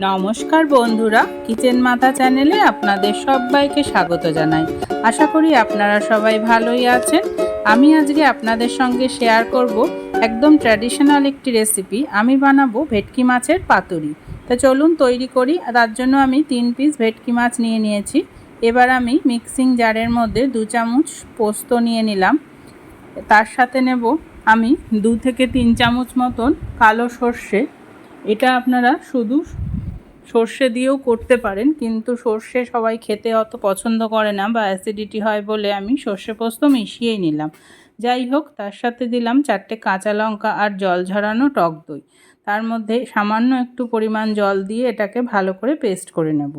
নমস্কার বন্ধুরা, কিচেন মাতা চ্যানেলে আপনাদের সবাইকে স্বাগত জানাই। আশা করি আপনারা সবাই ভালোই আছেন। আমি আজকে আপনাদের সঙ্গে শেয়ার করব একদম ট্র্যাডিশনাল একটি রেসিপি। আমি বানাবো ভেটকি মাছের পাতুরি। তা চলুন তৈরি করি। তার জন্য আমি 3 পিস ভেটকি মাছ নিয়ে নিয়েছি। এবার আমি মিক্সিং জারের মধ্যে 2 চামচ পোস্ত নিয়ে নিলাম। তার সাথে নেব আমি 2 থেকে 3 চামচ মতন কালো সর্ষে। এটা আপনারা শুধু সর্ষে দিয়েও করতে পারেন, কিন্তু সর্ষে সবাই খেতে অত পছন্দ করে না বা অ্যাসিডিটি হয় বলে আমি সর্ষে পোস্ত মিশিয়েই নিলাম। যাই হোক, তার সাথে দিলাম 4টে কাঁচা লঙ্কা আর জল ঝরানো টক দই। তার মধ্যে সামান্য একটু পরিমাণ জল দিয়ে এটাকে ভালো করে পেস্ট করে নেব।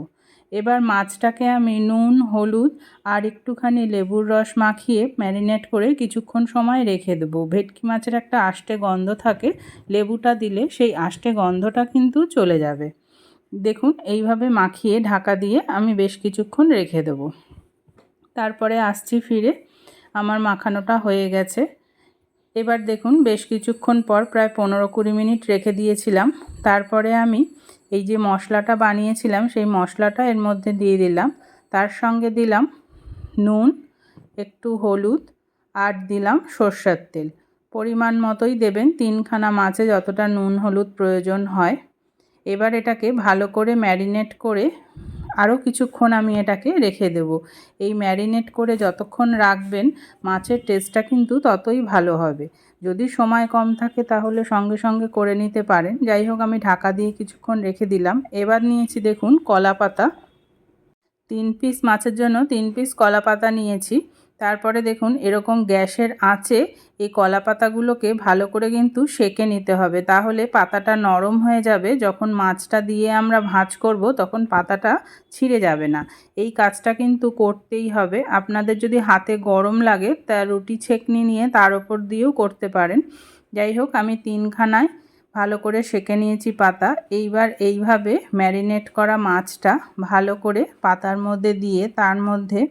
এবার মাছটাকে আমি নুন, হলুদ আর একটুখানি লেবুর রস মাখিয়ে ম্যারিনেট করে কিছুক্ষণ সময় রেখে দেবো। ভেটকি মাছের একটা আষ্টে গন্ধ থাকে, লেবুটা দিলে সেই আষ্টে গন্ধটা কিন্তু চলে যাবে। দেখুন, এইভাবে মাখিয়ে ঢাকা দিয়ে আমি বেশ কিছুক্ষণ রেখে দেব। তারপরে আসছি ফিরে। আমার মাখানোটা হয়ে গেছে। এবার দেখুন, বেশ কিছুক্ষণ পর প্রায় 15-20 মিনিট রেখে দিয়েছিলাম। তারপরে আমি এই যে মশলাটা বানিয়েছিলাম সেই মশলাটা এর মধ্যে দিয়ে দিলাম। তার সঙ্গে দিলাম নুন, একটু হলুদ আর দিলাম সর্ষের তেল। পরিমাণ মতোই দেবেন, 3খানা মাছে যতটা নুন হলুদ প্রয়োজন হয়। এবার এটাকে ভালো করে ম্যারিনেট করে আরও কিছুক্ষণ আমি এটাকে রেখে দেব। এই ম্যারিনেট করে যতক্ষণ রাখবেন মাছের টেস্টটা কিন্তু ততই ভালো হবে। যদি সময় কম থাকে তাহলে সঙ্গে সঙ্গে করে নিতে পারেন। যাই হোক, আমি ঢাকা দিয়ে কিছুক্ষণ রেখে দিলাম। এবার নিয়েছি দেখুন কলা পাতা। 3 পিস মাছের জন্য 3 পিস কলা পাতা নিয়েছি। তারপরে দেখুন, এরকম গ্যাসের আঁচে এই কলা পাতাগুলোকে ভালো করে কিন্তু সেঁকে নিতে হবে, তাহলে পাতাটা নরম হয়ে যাবে। যখন মাছটা দিয়ে আমরা ভাঁজ করব তখন পাতাটা ছিঁড়ে যাবে না। এই কাজটা কিন্তু করতেই হবে। আপনাদের যদি হাতে গরম লাগে তা রুটি ছেঁকনি নিয়ে তার ওপর দিয়েও করতে পারেন। যাই হোক, আমি 3খানায় ভালো করে সেঁকে নিয়েছি পাতা। এইবার এইভাবে ম্যারিনেট করা মাছটা ভালো করে পাতার মধ্যে দিয়ে তার মধ্যে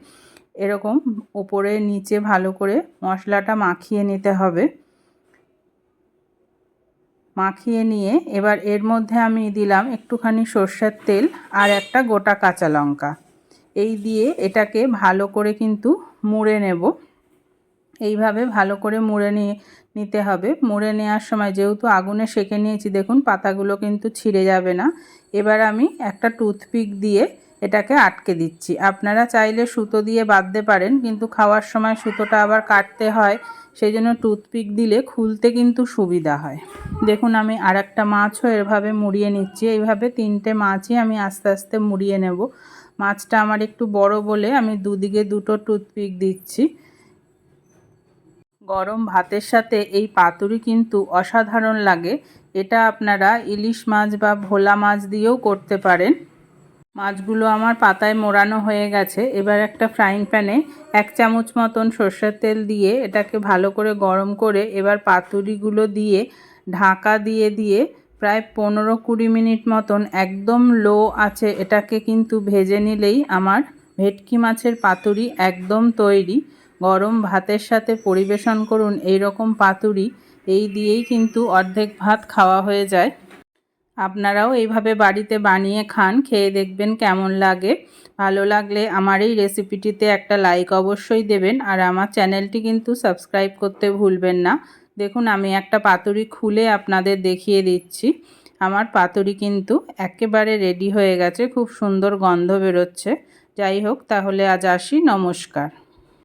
এরকম উপরে নিচে ভালো করে মশলাটা মাখিয়ে নিতে হবে। মাখিয়ে নিয়ে এবার এর মধ্যে আমি দিলাম একটুখানি সর্ষের তেল আর একটা গোটা কাঁচা লঙ্কা। এই দিয়ে এটাকে ভালো করে কিন্তু মুড়ে নেব। এইভাবে ভালো করে মুড়ে নিতে হবে। মুড়ে নেওয়ার সময় যেহেতু আগুনে সেঁকে নিয়েছি, দেখুন পাতাগুলো কিন্তু ছিঁড়ে যাবে না। এবার আমি একটা টুথপিক দিয়ে এটাকে আটকে দিচ্ছি। আপনারা চাইলে সুতো দিয়ে বাঁধতে পারেন, কিন্তু খাওয়ার সময় সুতোটা আবার কাটতে হয়, সেই জন্য টুথপিক দিলে খুলতে কিন্তু সুবিধা হয়। দেখুন, আমি আর একটা মাছও এভাবে মুড়িয়ে নিচ্ছি। এইভাবে 3টে মাছই আমি আস্তে আস্তে মুড়িয়ে নেব। মাছটা আমার একটু বড় বলে আমি দুদিকে 2টো টুথপিক দিচ্ছি। গরম ভাতের সাথে এই পাতুরি কিন্তু অসাধারণ লাগে। এটা আপনারা ইলিশ মাছ বা ভোলা মাছ দিয়েও করতে পারেন। মাছগুলো আমার পাতায় মোড়ানো হয়ে গেছে। এবার একটা ফ্রাইং প্যানে 1 চামচ মতন সর্ষের তেল দিয়ে এটাকে ভালো করে গরম করে এবার পাতুরিগুলো দিয়ে ঢাকা দিয়ে দিয়ে প্রায় 15-20 মিনিট মতন একদম লো আঁচে এটাকে কিন্তু ভেজে নিলেই আমার ভেটকি মাছের পাতুরি একদম তৈরি। গরম ভাতের সাথে পরিবেশন করুন এই রকম পাতুরি। এই দিয়েই কিন্তু অর্ধেক ভাত খাওয়া হয়ে যায়। আপনারাও এইভাবে বাড়িতে বানিয়ে খান, খেয়ে দেখবেন কেমন লাগে। ভালো লাগলে আমার এই রেসিপিটিতে একটা লাইক অবশ্যই দেবেন, আর আমার চ্যানেলটি কিন্তু সাবস্ক্রাইব করতে ভুলবেন না। দেখুন, আমি একটা পাতুরি খুলে আপনাদের দেখিয়ে দিচ্ছি। আমার পাতুরি কিন্তু একেবারে রেডি হয়ে গেছে, খুব সুন্দর গন্ধ বেরোচ্ছে। যাই হোক, তাহলে আজ আসি, নমস্কার।